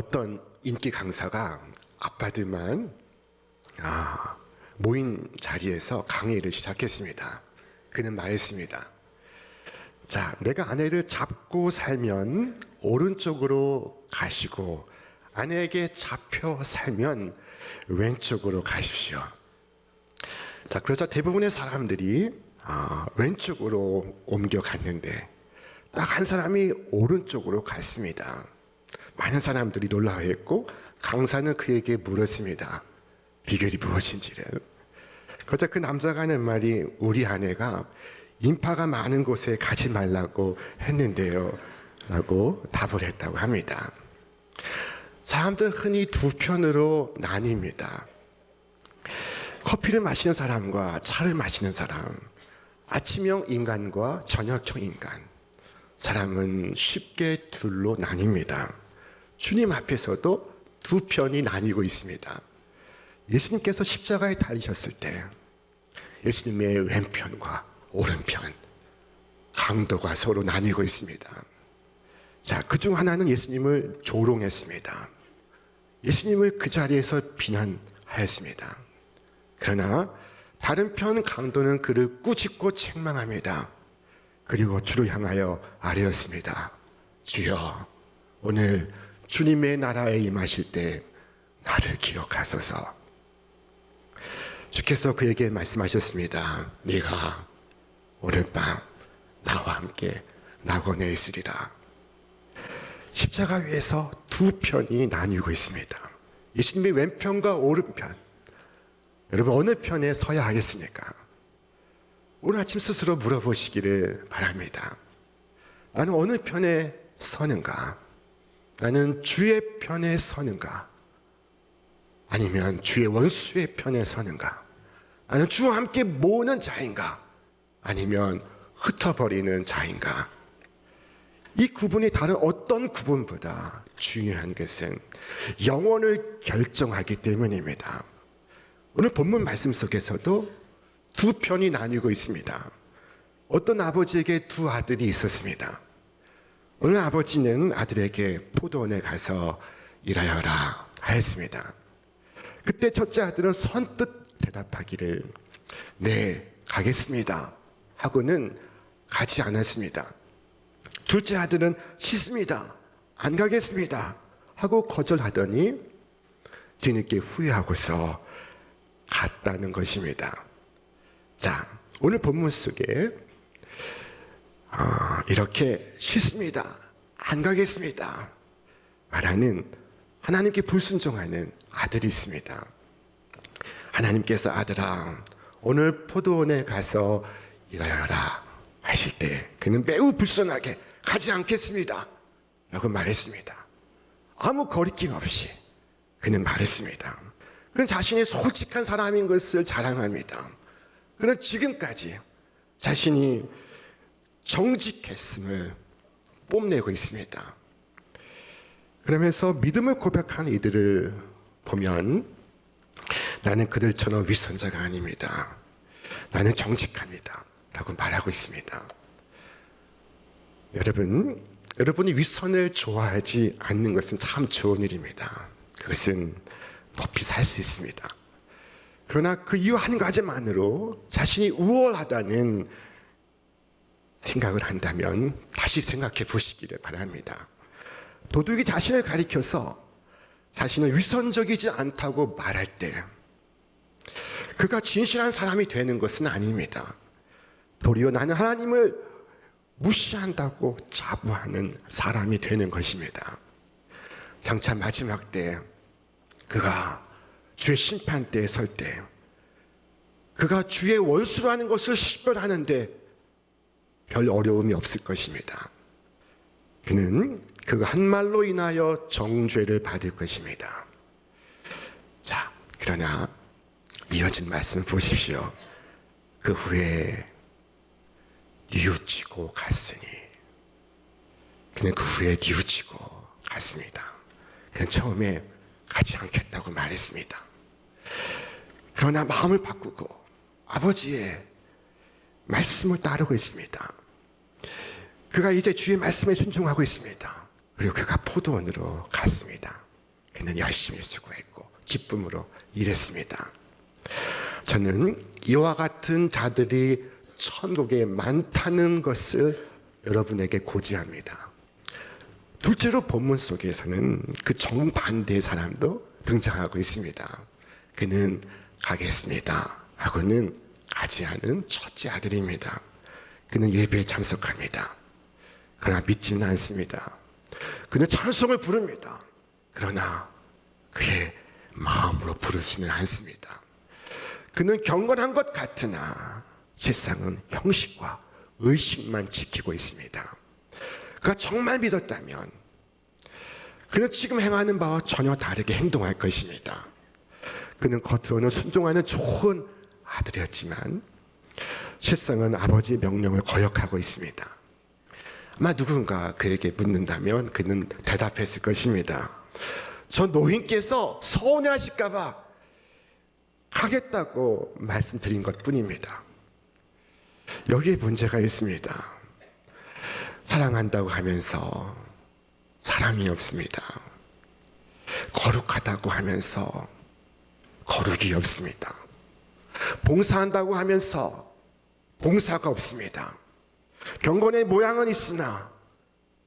어떤 인기 강사가 아빠들만 모인 자리에서 강의를 시작했습니다. 그는 말했습니다. 자, 내가 아내를 잡고 살면 오른쪽으로 가시고 아내에게 잡혀 살면 왼쪽으로 가십시오. 자, 그래서 대부분의 사람들이 왼쪽으로 옮겨갔는데 딱 한 사람이 오른쪽으로 갔습니다. 많은 사람들이 놀라워했고 강사는 그에게 물었습니다. 비결이 무엇인지를. 그러자 그 남자가 하는 말이 우리 아내가 인파가 많은 곳에 가지 말라고 했는데요 라고 답을 했다고 합니다. 사람들은 흔히 두 편으로 나뉩니다. 커피를 마시는 사람과 차를 마시는 사람, 아침형 인간과 저녁형 인간. 사람은 쉽게 둘로 나뉩니다. 주님 앞에서도 두 편이 나뉘고 있습니다. 예수님께서 십자가에 달리셨을 때 예수님의 왼편과 오른편 강도가 서로 나뉘고 있습니다. 자, 그중 하나는 예수님을 조롱했습니다. 예수님을 그 자리에서 비난하였습니다. 그러나 다른 편 강도는 그를 꾸짖고 책망합니다. 그리고 주를 향하여 아뢰었습니다. 주여, 오늘 주님의 나라에 임하실 때 나를 기억하소서. 주께서 그에게 말씀하셨습니다. 네가 오늘 밤 나와 함께 낙원에 있으리라. 십자가 위에서 두 편이 나뉘고 있습니다. 예수님의 왼편과 오른편. 여러분 어느 편에 서야 하겠습니까? 오늘 아침 스스로 물어보시기를 바랍니다. 나는 어느 편에 서는가? 나는 주의 편에 서는가? 아니면 주의 원수의 편에 서는가? 나는 주와 함께 모으는 자인가? 아니면 흩어버리는 자인가? 이 구분이 다른 어떤 구분보다 중요한 것은 영혼을 결정하기 때문입니다. 오늘 본문 말씀 속에서도 두 편이 나뉘고 있습니다. 어떤 아버지에게 두 아들이 있었습니다. 어느 아버지는 아들에게 포도원에 가서 일하여라 하였습니다. 그때 첫째 아들은 선뜻 대답하기를 네, 가겠습니다 하고는 가지 않았습니다. 둘째 아들은 싫습니다, 안 가겠습니다 하고 거절하더니 뒤늦게 후회하고서 갔다는 것입니다. 자, 오늘 본문 속에 이렇게 싫습니다, 안 가겠습니다 말하는 하나님께 불순종하는 아들이 있습니다. 하나님께서 아들아 오늘 포도원에 가서 일하여라 하실 때 그는 매우 불순하게 가지 않겠습니다 라고 말했습니다. 아무 거리낌 없이 그는 말했습니다. 그는 자신이 솔직한 사람인 것을 자랑합니다. 그는 지금까지 자신이 정직했음을 뽐내고 있습니다. 그러면서 믿음을 고백하는 이들을 보면 나는 그들처럼 위선자가 아닙니다. 나는 정직합니다 라고 말하고 있습니다. 여러분이 위선을 좋아하지 않는 것은 참 좋은 일입니다. 그것은 높이 살 수 있습니다. 그러나 그 이유 한 가지만으로 자신이 우월하다는 생각을 한다면 다시 생각해 보시기를 바랍니다. 도둑이 자신을 가리켜서 자신은 위선적이지 않다고 말할 때 그가 진실한 사람이 되는 것은 아닙니다. 도리어 나는 하나님을 무시한다고 자부하는 사람이 되는 것입니다. 장차 마지막 때 그가 주의 심판대에 설 때 그가 주의 원수라는 것을 식별하는데 별 어려움이 없을 것입니다. 그는 그 한 말로 인하여 정죄를 받을 것입니다. 자, 그러나 이어진 말씀을 보십시오. 그 후에 뉘우치고 갔으니 그는 그 후에 뉘우치고 갔습니다. 그는 처음에 가지 않겠다고 말했습니다. 그러나 마음을 바꾸고 아버지의 말씀을 따르고 있습니다. 그가 이제 주의 말씀에 순종하고 있습니다. 그리고 그가 포도원으로 갔습니다. 그는 열심히 수고했고 기쁨으로 일했습니다. 저는 이와 같은 자들이 천국에 많다는 것을 여러분에게 고지합니다. 둘째로 본문 속에서는 그 정반대의 사람도 등장하고 있습니다. 그는 가겠습니다 하고는 가지 않은 첫째 아들입니다. 그는 예배에 참석합니다. 그러나 믿지는 않습니다. 그는 찬송을 부릅니다. 그러나 그의 마음으로 부르지는 않습니다. 그는 경건한 것 같으나 실상은 형식과 의식만 지키고 있습니다. 그가 정말 믿었다면 그는 지금 행하는 바와 전혀 다르게 행동할 것입니다. 그는 겉으로는 순종하는 좋은 아들이었지만 실상은 아버지의 명령을 거역하고 있습니다. 아마 누군가 그에게 묻는다면 그는 대답했을 것입니다. 저 노인께서 서운해하실까 봐 가겠다고 말씀드린 것뿐입니다. 여기에 문제가 있습니다. 사랑한다고 하면서 사랑이 없습니다. 거룩하다고 하면서 거룩이 없습니다. 봉사한다고 하면서 봉사가 없습니다. 경건의 모양은 있으나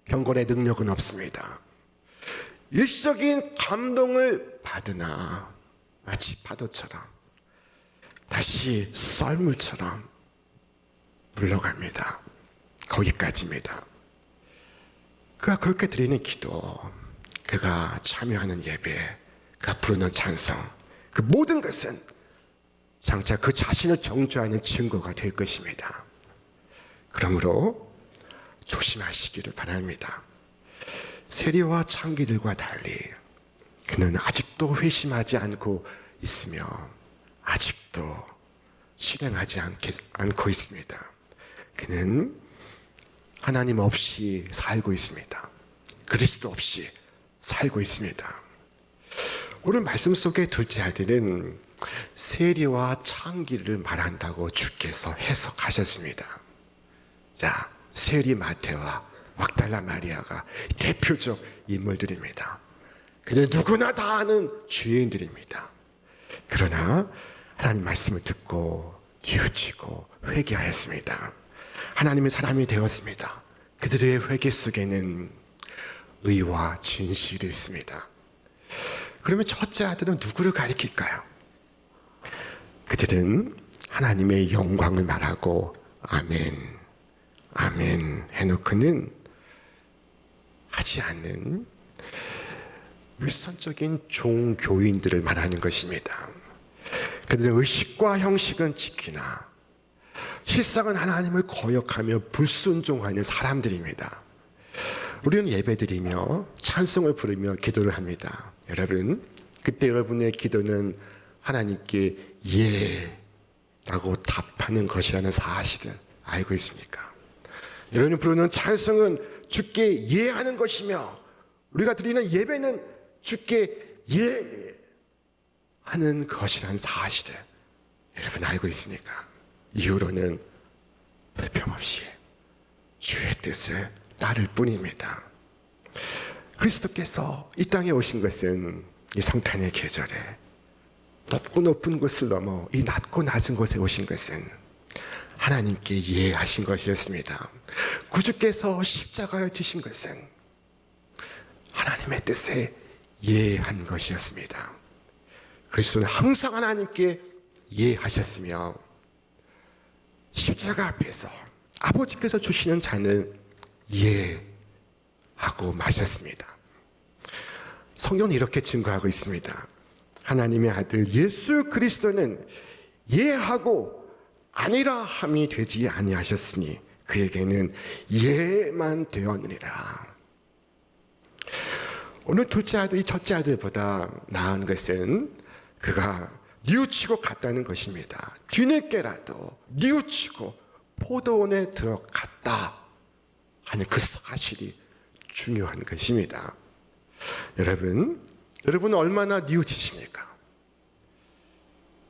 경건의 능력은 없습니다. 일시적인 감동을 받으나 마치 파도처럼 다시 썰물처럼 물러갑니다. 거기까지입니다. 그가 그렇게 드리는 기도, 그가 참여하는 예배, 그가 부르는 찬송, 그 모든 것은 장차 그 자신을 정죄하는 증거가 될 것입니다. 그러므로 조심하시기를 바랍니다. 세리와 창기들과 달리 그는 아직도 회심하지 않고 있으며 아직도 실행하지 않고 있습니다. 그는 하나님 없이 살고 있습니다. 그리스도 없이 살고 있습니다. 오늘 말씀 속의 둘째 아들은 세리와 창기를 말한다고 주께서 해석하셨습니다. 자, 세리 마태와 막달라 마리아가 대표적 인물들입니다. 그들 누구나 다 아는 죄인들입니다. 그러나 하나님 말씀을 듣고 뉘우치고 회개하였습니다. 하나님의 사람이 되었습니다. 그들의 회개 속에는 의와 진실이 있습니다. 그러면 첫째 아들은 누구를 가리킬까요? 그들은 하나님의 영광을 말하고 아멘, 아멘 해놓고는 하지 않는 윗선적인 종교인들을 말하는 것입니다. 그들의 의식과 형식은 지키나 실상은 하나님을 거역하며 불순종하는 사람들입니다. 우리는 예배드리며 찬송을 부르며 기도를 합니다. 여러분, 그때 여러분의 기도는 하나님께 예 라고 답하는 것이라는 사실을 알고 있습니까? 여러분이 부르는 찬송은 주께 예하는 것이며 우리가 드리는 예배는 주께 예 하는 것이라는 사실을 여러분 알고 있습니까? 이후로는 불평 없이 주의 뜻을 따를 뿐입니다. 그리스도께서 이 땅에 오신 것은 이 성탄의 계절에 높고 높은 곳을 넘어 이 낮고 낮은 곳에 오신 것은 하나님께 예하신 것이었습니다. 구주께서 십자가를 지신 것은 하나님의 뜻에 예한 것이었습니다. 그리스도는 항상 하나님께 예하셨으며 십자가 앞에서 아버지께서 주시는 잔을 예하고 마셨습니다. 성경은 이렇게 증거하고 있습니다. 하나님의 아들 예수 그리스도는 예하고 아니라 함이 되지 아니하셨으니 그에게는 예만 되었느니라. 오늘 둘째 아들이 첫째 아들보다 나은 것은 그가 뉘우치고 갔다는 것입니다. 뒤늦게라도 뉘우치고 포도원에 들어갔다 하는 그 사실이 중요한 것입니다. 여러분은 얼마나 뉘우치십니까?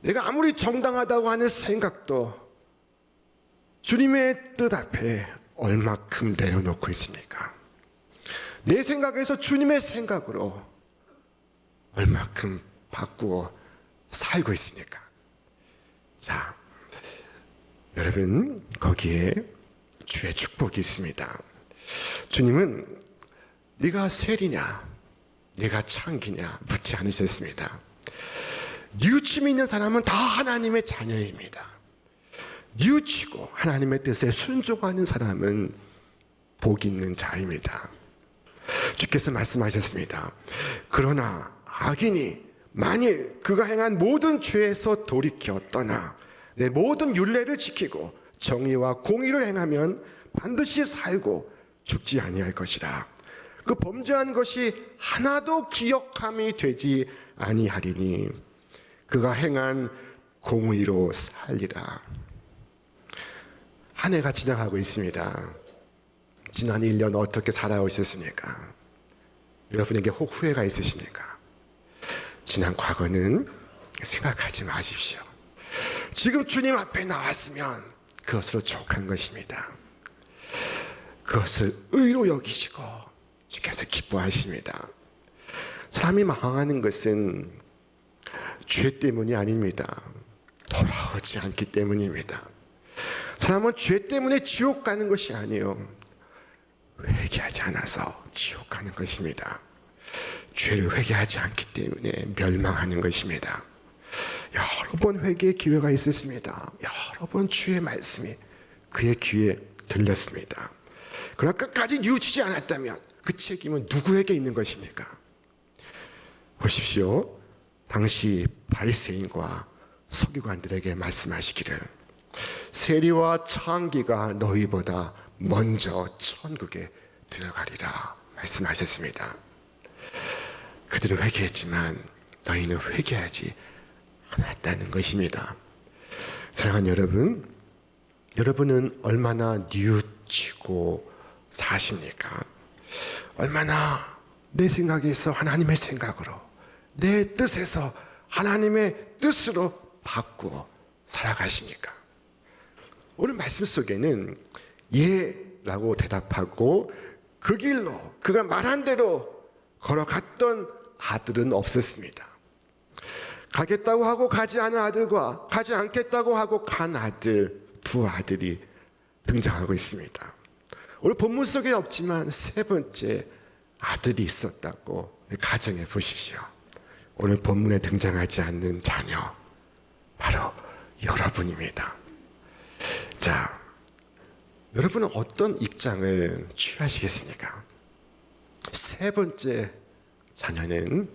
내가 아무리 정당하다고 하는 생각도 주님의 뜻 앞에 얼마큼 내려놓고 있습니까? 내 생각에서 주님의 생각으로 얼마큼 바꾸어 살고 있습니까? 자, 여러분, 거기에 주의 축복이 있습니다. 주님은 네가 셀이냐, 네가 창기냐 묻지 않으셨습니다. 뉘우침이 있는 사람은 다 하나님의 자녀입니다. 뉘우치고 하나님의 뜻에 순종하는 사람은 복 있는 자입니다. 주께서 말씀하셨습니다. 그러나 악인이 만일 그가 행한 모든 죄에서 돌이켜 떠나 내 모든 율례를 지키고 정의와 공의를 행하면 반드시 살고 죽지 아니할 것이라. 그 범죄한 것이 하나도 기억함이 되지 아니하리니 그가 행한 공의로 살리라. 한 해가 지나가고 있습니다. 지난 1년 어떻게 살아오셨습니까? 여러분에게 혹 후회가 있으십니까? 지난 과거는 생각하지 마십시오. 지금 주님 앞에 나왔으면 그것으로 족한 것입니다. 그것을 의로 여기시고 주께서 기뻐하십니다. 사람이 망하는 것은 죄 때문이 아닙니다. 돌아오지 않기 때문입니다. 사람은 죄 때문에 지옥 가는 것이 아니에요. 회개하지 않아서 지옥 가는 것입니다. 죄를 회개하지 않기 때문에 멸망하는 것입니다. 여러 번 회개의 기회가 있었습니다. 여러 번 주의 말씀이 그의 귀에 들렸습니다. 그러나 끝까지 뉘우치지 않았다면 그 책임은 누구에게 있는 것입니까? 보십시오. 당시 바리새인과 서기관들에게 말씀하시기를 세리와 창기가 너희보다 먼저 천국에 들어가리라 말씀하셨습니다. 그들은 회개했지만 너희는 회개하지 않았다는 것입니다. 사랑하는 여러분, 여러분은 얼마나 뉘우치고 사십니까? 얼마나 내 생각에서 하나님의 생각으로, 내 뜻에서 하나님의 뜻으로 바꾸어 살아가십니까? 오늘 말씀 속에는 예라고 대답하고 그 길로 그가 말한 대로 걸어갔던 아들은 없었습니다. 가겠다고 하고 가지 않은 아들과 가지 않겠다고 하고 간 아들, 두 아들이 등장하고 있습니다. 오늘 본문 속에 없지만 세 번째 아들이 있었다고 가정해 보십시오. 오늘 본문에 등장하지 않는 자녀, 바로 여러분입니다. 자, 여러분은 어떤 입장을 취하시겠습니까? 세 번째 자녀는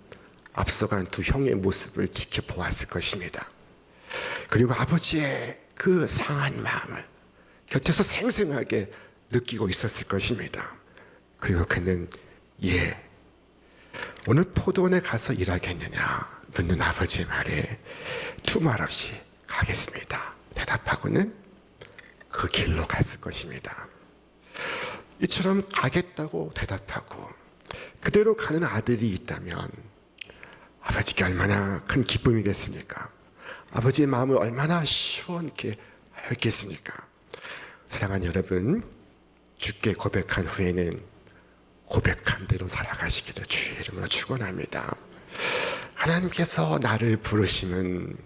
앞서간 두 형의 모습을 지켜보았을 것입니다. 그리고 아버지의 그 상한 마음을 곁에서 생생하게 느끼고 있었을 것입니다. 그리고 그는 오늘 포도원에 가서 일하겠느냐 묻는 아버지의 말에 두말 없이 가겠습니다 대답하고는 그 길로 갔을 것입니다. 이처럼 가겠다고 대답하고 그대로 가는 아들이 있다면 아버지께 얼마나 큰 기쁨이겠습니까? 아버지의 마음을 얼마나 시원케 하였겠습니까? 사랑하는 여러분, 주께 고백한 후에는 고백한 대로 살아가시기를 주의 이름으로 축원합니다. 하나님께서 나를 부르심은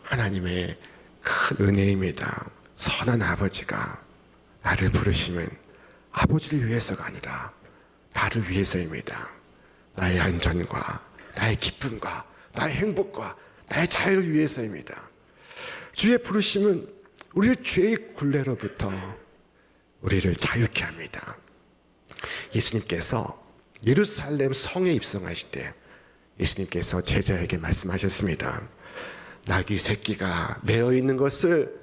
하나님의 큰 은혜입니다. 선한 아버지가 나를 부르심은 아버지를 위해서가 아니라 나를 위해서입니다. 나의 안전과 나의 기쁨과 나의 행복과 나의 자유를 위해서입니다. 주의 부르심은 우리의 죄의 굴레로부터 우리를 자유케 합니다. 예수님께서 예루살렘 성에 입성하실 때 예수님께서 제자에게 말씀하셨습니다. 나귀 새끼가 매어 있는 것을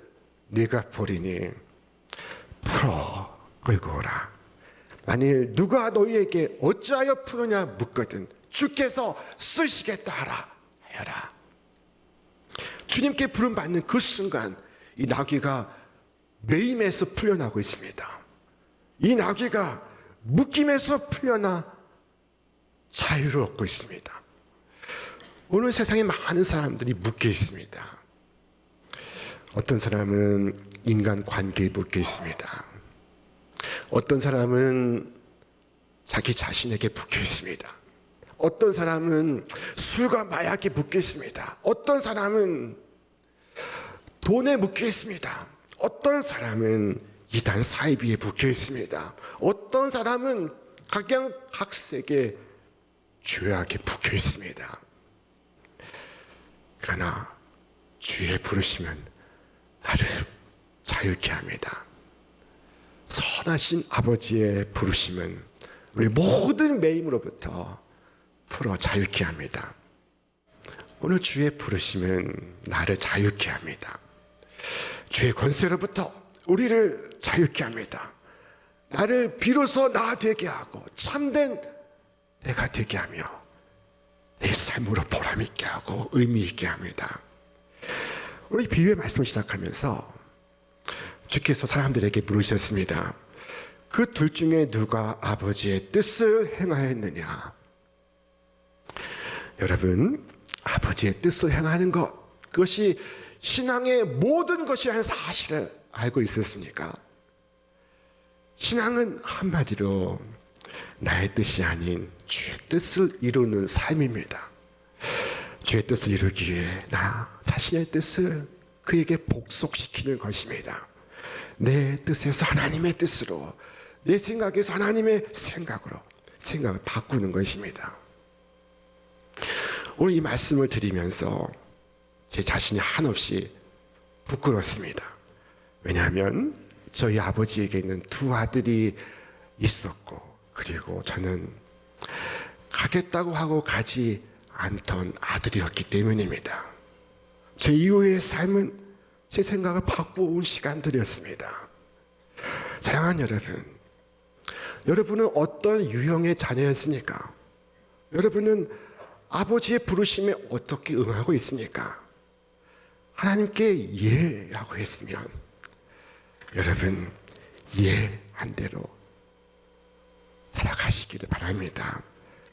네가 보리니 풀어 끌고 오라. 만일 누가 너희에게 어찌하여 푸느냐 묻거든 주께서 쓰시겠다 하여라. 주님께 부름받는 그 순간 이 나귀가 매임에서 풀려나고 있습니다. 이 나귀가 묶임에서 풀려나 자유를 얻고 있습니다. 오늘 세상에 많은 사람들이 묶여 있습니다. 어떤 사람은 인간 관계에 묶여 있습니다. 어떤 사람은 자기 자신에게 묶여 있습니다. 어떤 사람은 술과 마약에 묶여 있습니다. 어떤 사람은 돈에 묶여 있습니다. 어떤 사람은 이단 사이비에 묶여 있습니다. 어떤 사람은 각양각색의 죄악에 묶여 있습니다. 그러나 주의 부르심은 나를 자유케 합니다. 선하신 아버지의 부르심은 우리 모든 매임으로부터 풀어 자유케 합니다. 오늘 주의 부르심은 나를 자유케 합니다. 주의 권세로부터 우리를 자유케 합니다. 나를 비로소 나 되게 하고 참된 내가 되게 하며 내 삶으로 보람 있게 하고 의미 있게 합니다. 우리 비유의 말씀을 시작하면서 주께서 사람들에게 물으셨습니다. 그 둘 중에 누가 아버지의 뜻을 행하였느냐? 여러분, 아버지의 뜻을 행하는 것, 그것이 신앙의 모든 것이라는 사실을 알고 있었습니까? 신앙은 한마디로 나의 뜻이 아닌 주의 뜻을 이루는 삶입니다. 주의 뜻을 이루기 위해 나 자신의 뜻을 그에게 복속시키는 것입니다. 내 뜻에서 하나님의 뜻으로, 내 생각에서 하나님의 생각으로 생각을 바꾸는 것입니다. 오늘 이 말씀을 드리면서 제 자신이 한없이 부끄럽습니다. 왜냐하면 저희 아버지에게는 두 아들이 있었고, 그리고 저는 가겠다고 하고 가지 않던 아들이었기 때문입니다. 제 이후의 삶은 제 생각을 바꾸어 온 시간들이었습니다. 사랑하는 여러분, 여러분은 어떤 유형의 자녀였습니까? 여러분은 아버지의 부르심에 어떻게 응하고 있습니까? 하나님께 예라고 했으면 여러분 예한 대로 살아가시기를 바랍니다.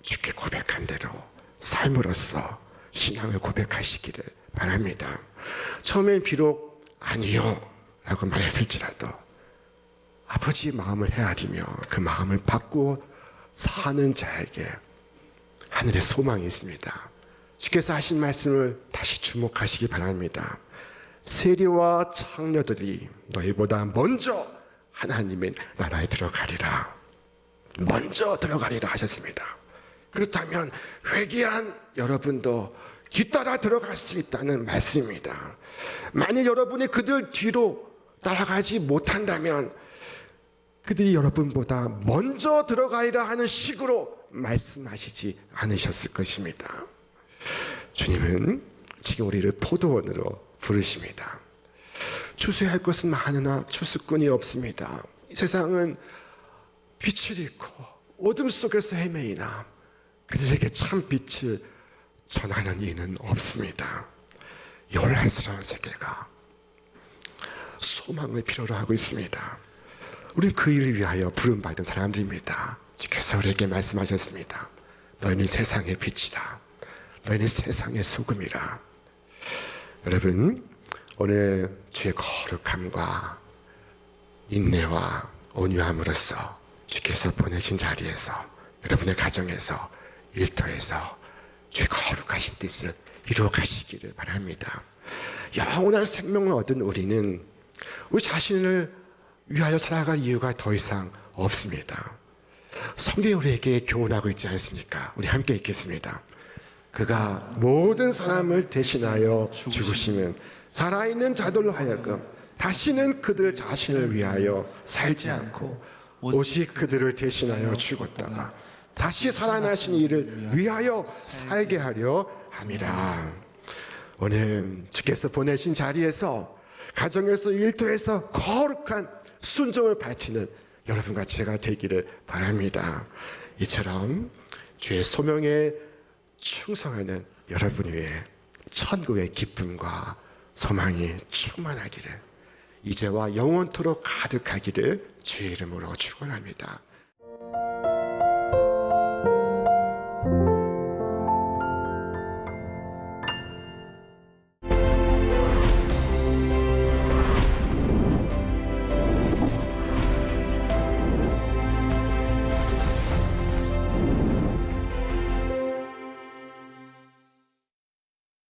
주께 고백한 대로 삶으로서 신앙을 고백하시기를 바랍니다. 처음엔 비록 아니요 라고 말했을지라도 아버지의 마음을 헤아리며 그 마음을 바꾸어 사는 자에게 하늘의 소망이 있습니다. 주께서 하신 말씀을 다시 주목하시기 바랍니다. 세리와 창녀들이 너희보다 먼저 하나님의 나라에 들어가리라. 먼저 들어가리라 하셨습니다. 그렇다면 회개한 여러분도 뒤따라 들어갈 수 있다는 말씀입니다. 만약 여러분이 그들 뒤로 따라가지 못한다면 그들이 여러분보다 먼저 들어가리라 하는 식으로 말씀하시지 않으셨을 것입니다. 주님은 지금 우리를 포도원으로 부르십니다. 추수할 것은 많으나 추수꾼이 없습니다. 이 세상은 빛을 잃고 어둠 속에서 헤매이나 그들에게 참 빛을 전하는 이는 없습니다. 이 혼란스러운 세계가 소망을 필요로 하고 있습니다. 우리 그 일을 위하여 부름받은 사람들입니다. 주께서 우리에게 말씀하셨습니다. 너희는 세상의 빛이다. 너희는 세상의 소금이라. 여러분, 오늘 주의 거룩함과 인내와 온유함으로써 주께서 보내신 자리에서 여러분의 가정에서 일터에서 주의 거룩하신 뜻을 이루어 가시기를 바랍니다. 영원한 생명을 얻은 우리는 우리 자신을 위하여 살아갈 이유가 더 이상 없습니다. 성경이 우리에게 교훈하고 있지 않습니까? 우리 함께 읽겠습니다. 그가 모든 사람을 대신하여 죽으시면 살아있는 자들로 하여금 다시는 그들 자신을 위하여 살지 않고 오직 그들을 대신하여 죽었다가 다시 살아나신 이를 위하여 살게 하려 함이라. 오늘 주께서 보내신 자리에서 가정에서 일터에서 거룩한 순종을 바치는 여러분과 제가 되기를 바랍니다. 이처럼 주의 소명에 충성하는 여러분 위에 천국의 기쁨과 소망이 충만하기를 이제와 영원토록 가득하기를 주의 이름으로 축원합니다.